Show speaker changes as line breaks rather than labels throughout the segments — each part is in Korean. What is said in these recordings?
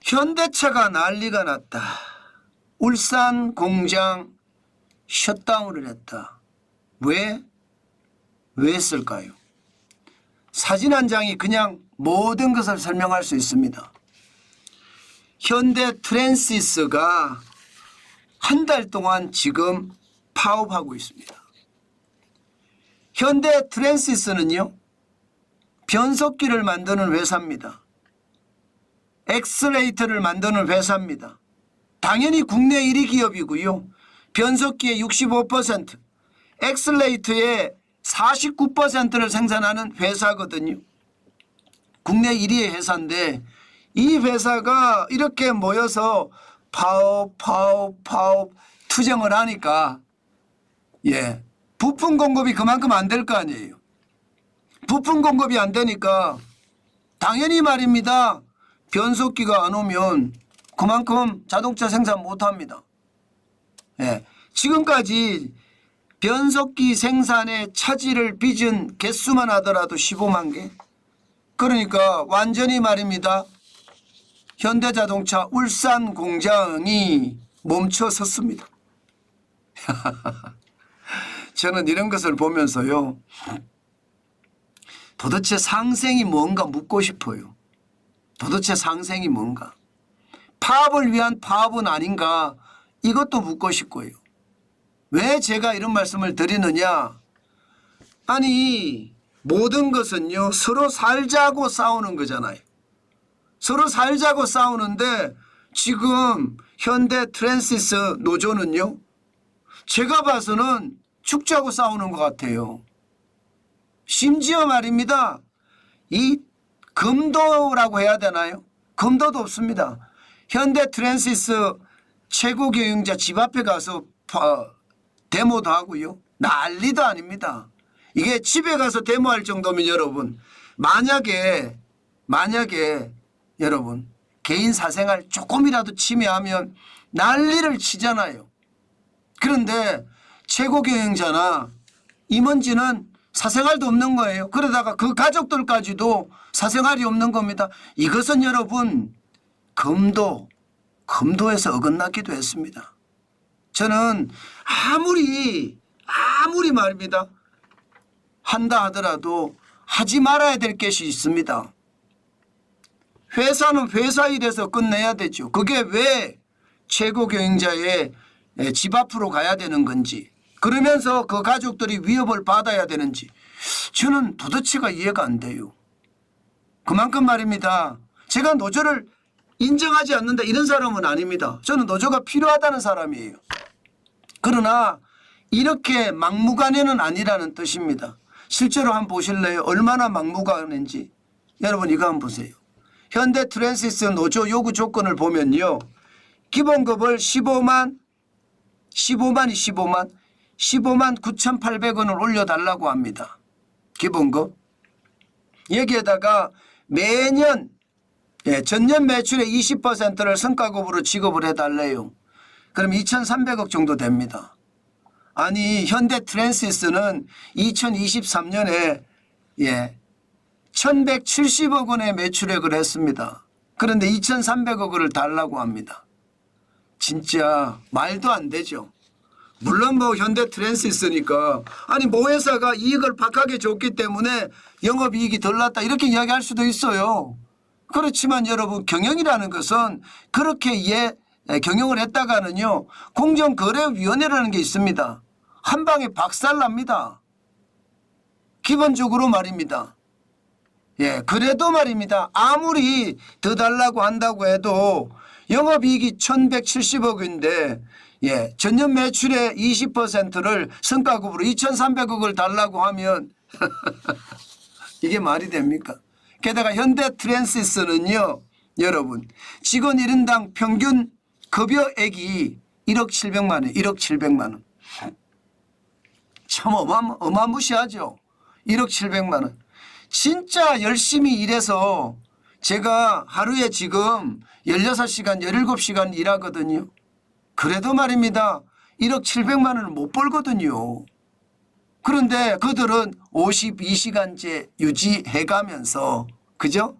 현대차가 난리가 났다. 울산 공장 셧다운을 했다. 왜 했을까요? 사진 한 장이 그냥 모든 것을 설명할 수 있습니다. 현대 트랜시스가 한 달 동안 지금 파업하고 있습니다. 현대 트랜시스는요, 변속기를 만드는 회사입니다. 엑스레이터를 만드는 회사입니다. 당연히 국내 1위 기업이고요. 변속기의 65%, 엑스레이터의 49%를 생산하는 회사거든요. 국내 1위의 회사인데 이 회사가 이렇게 모여서 파업 투쟁을 하니까 부품 공급이 그만큼 안 될 거 아니에요. 부품 공급이 안 되니까 당연히 말입니다. 변속기가 안 오면 그만큼 자동차 생산 못합니다. 지금까지 변속기 생산에 차질을 빚은 개수만 하더라도 15만 개. 그러니까 완전히 말입니다. 현대자동차 울산 공장이 멈춰섰습니다. 저는 이런 것을 보면서요, 도대체 상생이 뭔가 묻고 싶어요. 도대체 상생이 뭔가. 파업을 위한 파업은 아닌가, 이것도 묻고 싶고요. 왜 제가 이런 말씀을 드리느냐. 아니 모든 것은요 서로 살자고 싸우는 거잖아요. 서로 살자고 싸우는데 지금 현대 트랜시스 노조는요, 제가 봐서는 죽자고 싸우는 것 같아요. 심지어 말입니다. 이 검도라고 해야 되나요? 검도도 없습니다. 현대 트랜시스 최고 경영자 집 앞에 가서 데모도 하고요. 난리도 아닙니다. 이게 집에 가서 데모할 정도면 여러분, 만약에 여러분 개인 사생활 조금이라도 침해하면 난리를 치잖아요. 그런데 최고 경영자나 임원진은 사생활도 없는 거예요. 그러다가 그 가족들까지도 사생활이 없는 겁니다. 이것은 여러분 검도에서 어긋나기도 했습니다. 저는 아무리 말입니다. 한다 하더라도 하지 말아야 될 것이 있습니다. 회사는 회사 일에서 끝내야 되죠. 그게 왜 최고 경영자의 집 앞으로 가야 되는 건지, 그러면서 그 가족들이 위협을 받아야 되는지 저는 도대체가 이해가 안 돼요. 그만큼 말입니다. 제가 노조를 인정하지 않는다 이런 사람은 아닙니다. 저는 노조가 필요하다는 사람이에요. 그러나 이렇게 막무가내는 아니라는 뜻입니다. 실제로 한번 보실래요? 얼마나 막무가내인지. 여러분 이거 한번 보세요. 현대 트랜시스 노조 요구 조건을 보면요, 기본급을 15만 9,800원을 올려달라고 합니다. 기본급. 여기에다가 매년 전년 매출의 20%를 성과급으로 지급을 해달래요. 그럼 2,300억 정도 됩니다. 아니 현대 트랜시스는 2023년에 1,170억 원의 매출액을 했습니다. 그런데 2,300억을 달라고 합니다. 진짜 말도 안 되죠. 물론 뭐 현대 트랜시스니까 아니 모 회사가 이익을 박하게 줬기 때문에 영업이익이 덜 났다 이렇게 이야기할 수도 있어요. 그렇지만 여러분 경영이라는 것은 그렇게 경영을 했다가는요 공정거래위원회라는 게 있습니다. 한 방에 박살납니다. 기본적으로 말입니다. 그래도 말입니다. 아무리 더 달라고 한다고 해도 영업이익이 1,170억인데 전년 매출의 20%를 성과급으로 2,300억을 달라고 하면 이게 말이 됩니까? 게다가 현대 트랜시스는요 여러분 직원 1인당 평균 급여액이 1억 700만 원, 1억 700만 원. 참 어마무시하죠. 1억 700만 원. 진짜 열심히 일해서 제가 하루에 지금 16시간 17시간 일하거든요. 그래도 말입니다. 1억 700만 원을 못 벌거든요. 그런데 그들은 52시간제 유지해가면서 그죠?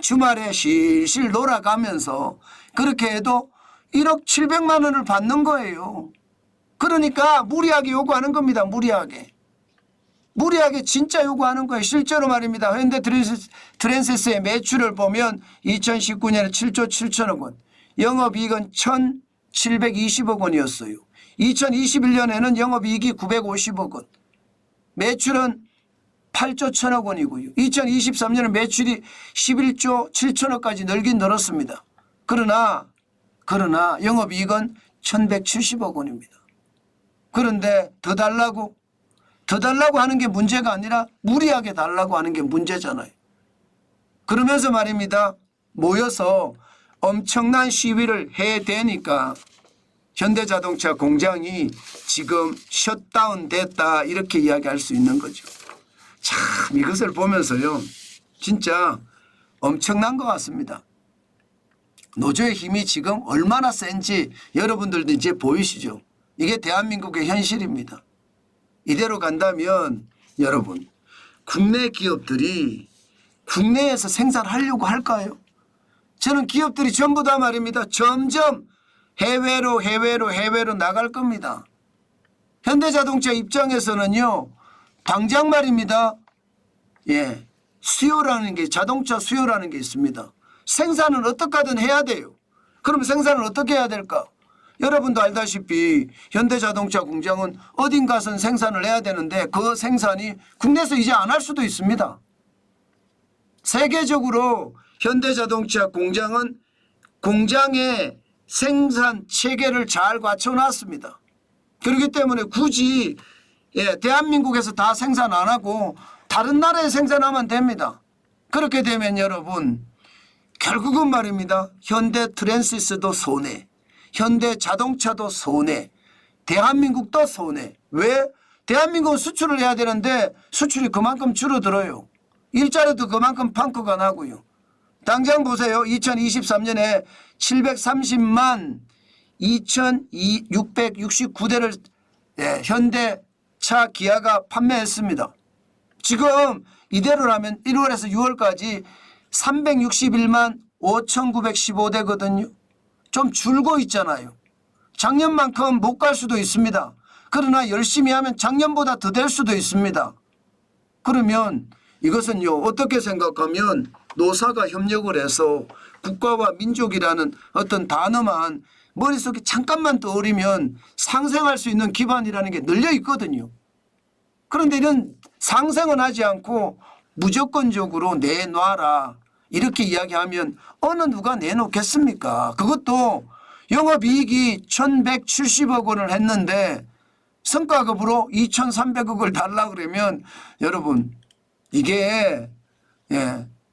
주말에 실실 놀아가면서 그렇게 해도 1억 700만 원을 받는 거예요. 그러니까 무리하게 요구하는 겁니다. 무리하게 진짜 요구하는 거예요. 실제로 말입니다. 현대트랜시스의 매출을 보면 2019년에 7조 7천억 원, 영업이익은 1,720억 원이었어요. 2021년에는 영업이익이 950억 원, 매출은 8조 1천억 원이고요. 2023년은 매출이 11조 7천억까지 늘긴 늘었습니다. 그러나 영업이익은 1,170억 원입니다. 그런데 더 달라고 하는 게 문제가 아니라 무리하게 달라고 하는 게 문제잖아요. 그러면서 말입니다. 모여서 엄청난 시위를 해야 되니까 현대자동차 공장이 지금 셧다운 됐다 이렇게 이야기할 수 있는 거죠. 참 이것을 보면서요. 진짜 엄청난 것 같습니다. 노조의 힘이 지금 얼마나 센지 여러분들도 이제 보이시죠. 이게 대한민국의 현실입니다. 이대로 간다면 여러분 국내 기업들이 국내에서 생산하려고 할까요? 저는 기업들이 전부 다 말입니다. 점점 해외로 나갈 겁니다. 현대자동차 입장에서는요. 당장 말입니다. 수요라는 게 자동차 수요라는 게 있습니다. 생산은 어떻게 하든 해야 돼요. 그럼 생산을 어떻게 해야 될까? 여러분도 알다시피 현대자동차 공장은 어딘가선 생산을 해야 되는데 그 생산이 국내에서 이제 안 할 수도 있습니다. 세계적으로 현대자동차 공장은 공장의 생산 체계를 잘 갖춰놨습니다. 그렇기 때문에 굳이 대한민국에서 다 생산 안 하고 다른 나라에 생산하면 됩니다. 그렇게 되면 여러분 결국은 말입니다. 현대트랜시스도 손해, 현대자동차도 손해, 대한민국도 손해. 왜? 대한민국은 수출을 해야 되는데 수출이 그만큼 줄어들어요. 일자리도 그만큼 펑크가 나고요. 당장 보세요. 2023년에 730만 2,669대를 현대차 기아가 판매했습니다. 지금 이대로라면 1월에서 6월까지 361만 5,915대거든요. 좀 줄고 있잖아요. 작년만큼 못 갈 수도 있습니다. 그러나 열심히 하면 작년보다 더 될 수도 있습니다. 그러면 이것은요 어떻게 생각하면 노사가 협력을 해서 국가와 민족이라는 어떤 단어만 머릿속에 잠깐만 떠오르면 상생할 수 있는 기반이라는 게 널려 있거든요. 그런데 이런 상생은 하지 않고 무조건적으로 내놔라 이렇게 이야기하면 어느 누가 내놓겠습니까? 그것도 영업이익이 1,170억 원을 했는데 성과급으로 2,300억을 달라 그러면 여러분 이게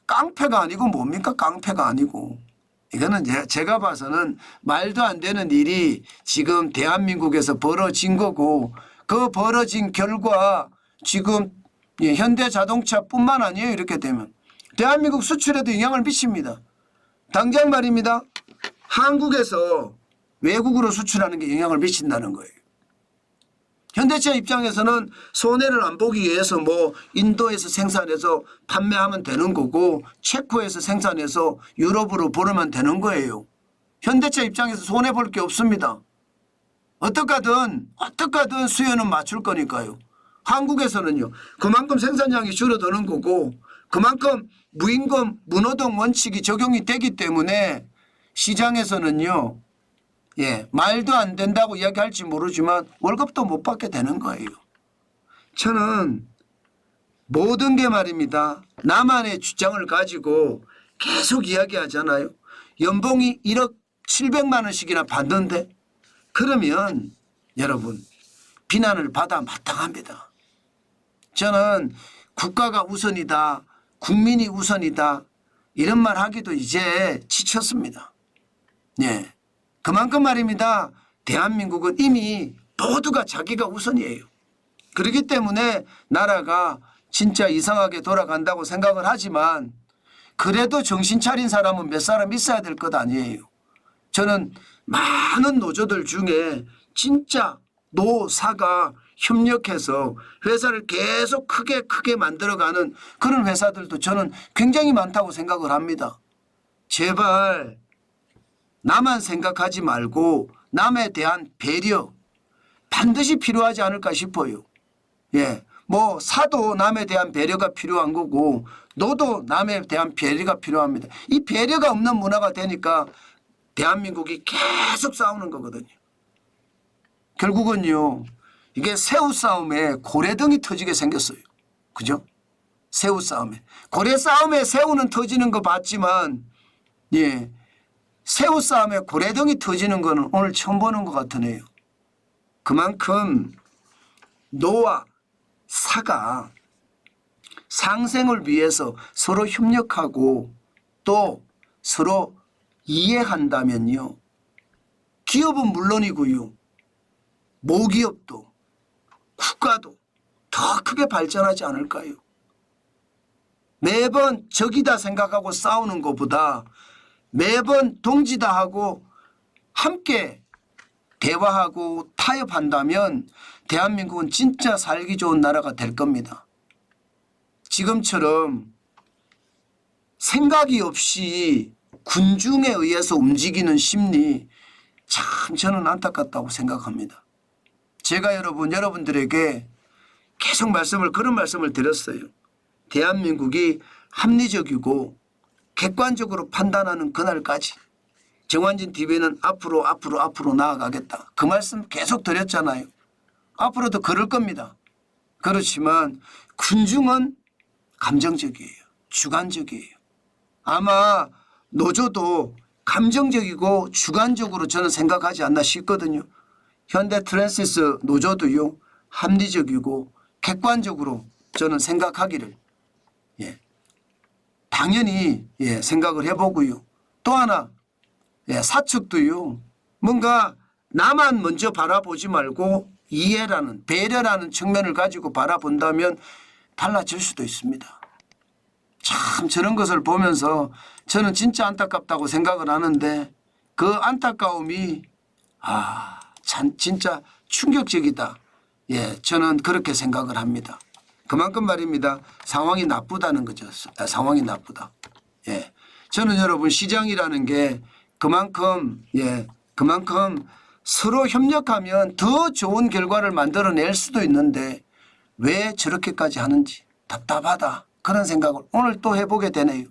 깡패가 아니고 뭡니까? 깡패가 아니고 이거는 제가 봐서는 말도 안 되는 일이 지금 대한민국에서 벌어진 거고 그 벌어진 결과 지금 현대자동차뿐만 아니에요. 이렇게 되면 대한민국 수출에도 영향을 미칩니다. 당장 말입니다. 한국에서 외국으로 수출하는 게 영향을 미친다는 거예요. 현대차 입장에서는 손해를 안 보기 위해서 뭐 인도에서 생산해서 판매하면 되는 거고 체코에서 생산해서 유럽으로 보내면 되는 거예요. 현대차 입장에서 손해 볼 게 없습니다. 어떻게 하든 수요는 맞출 거니까요. 한국에서는요. 그만큼 생산량이 줄어드는 거고 그만큼 무임금 무노동 원칙이 적용이 되기 때문에 시장에서는요. 말도 안 된다고 이야기할지 모르지만 월급도 못 받게 되는 거예요. 저는 모든 게 말입니다. 나만의 주장을 가지고 계속 이야기하잖아요. 연봉이 1억 700만 원씩이나 받는데 그러면 여러분 비난을 받아 마땅합니다. 저는 국가가 우선이다. 국민이 우선이다. 이런 말 하기도 이제 지쳤습니다. 그만큼 말입니다. 대한민국은 이미 모두가 자기가 우선이에요. 그렇기 때문에 나라가 진짜 이상하게 돌아간다고 생각을 하지만 그래도 정신 차린 사람은 몇 사람 있어야 될 것 아니에요. 저는 많은 노조들 중에 진짜 노사가 협력해서 회사를 계속 크게 만들어가는 그런 회사들도 저는 굉장히 많다고 생각을 합니다. 제발 나만 생각하지 말고 남에 대한 배려 반드시 필요하지 않을까 싶어요. 예, 뭐 사도 남에 대한 배려가 필요한 거고 너도 남에 대한 배려가 필요합니다. 이 배려가 없는 문화가 되니까 대한민국이 계속 싸우는 거거든요. 결국은요. 이게 새우 싸움에 고래등이 터지게 생겼어요. 그죠? 새우 싸움에. 고래 싸움에 새우는 터지는 거 봤지만 예, 새우 싸움에 고래등이 터지는 거는 오늘 처음 보는 것 같으네요. 그만큼 노와 사가 상생을 위해서 서로 협력하고 또 서로 이해한다면요. 기업은 물론이고요. 모기업도 국가도 더 크게 발전하지 않을까요? 매번 적이다 생각하고 싸우는 것보다 매번 동지다 하고 함께 대화하고 타협한다면 대한민국은 진짜 살기 좋은 나라가 될 겁니다. 지금처럼 생각이 없이 군중에 의해서 움직이는 심리 참 저는 안타깝다고 생각합니다. 제가 여러분들에게 계속 그런 말씀을 드렸어요. 대한민국이 합리적이고 객관적으로 판단하는 그날까지 정환진 TV는 앞으로 나아가겠다. 그 말씀 계속 드렸잖아요. 앞으로도 그럴 겁니다. 그렇지만 군중은 감정적이에요. 주관적이에요. 아마 노조도 감정적이고 주관적으로 저는 생각하지 않나 싶거든요. 현대 트랜시스 노조도요. 합리적이고 객관적으로 저는 생각하기를 당연히 생각을 해보고요. 또 하나 사측도요. 뭔가 나만 먼저 바라보지 말고 이해라는 배려라는 측면을 가지고 바라본다면 달라질 수도 있습니다. 참 저런 것을 보면서 저는 진짜 안타깝다고 생각을 하는데 그 안타까움이 참 진짜 충격적이다. 저는 그렇게 생각을 합니다. 그만큼 말입니다. 상황이 나쁘다는 거죠. 상황이 나쁘다. 저는 여러분 시장이라는 게 그만큼 서로 협력하면 더 좋은 결과를 만들어낼 수도 있는데 왜 저렇게까지 하는지 답답하다. 그런 생각을 오늘 또 해보게 되네요.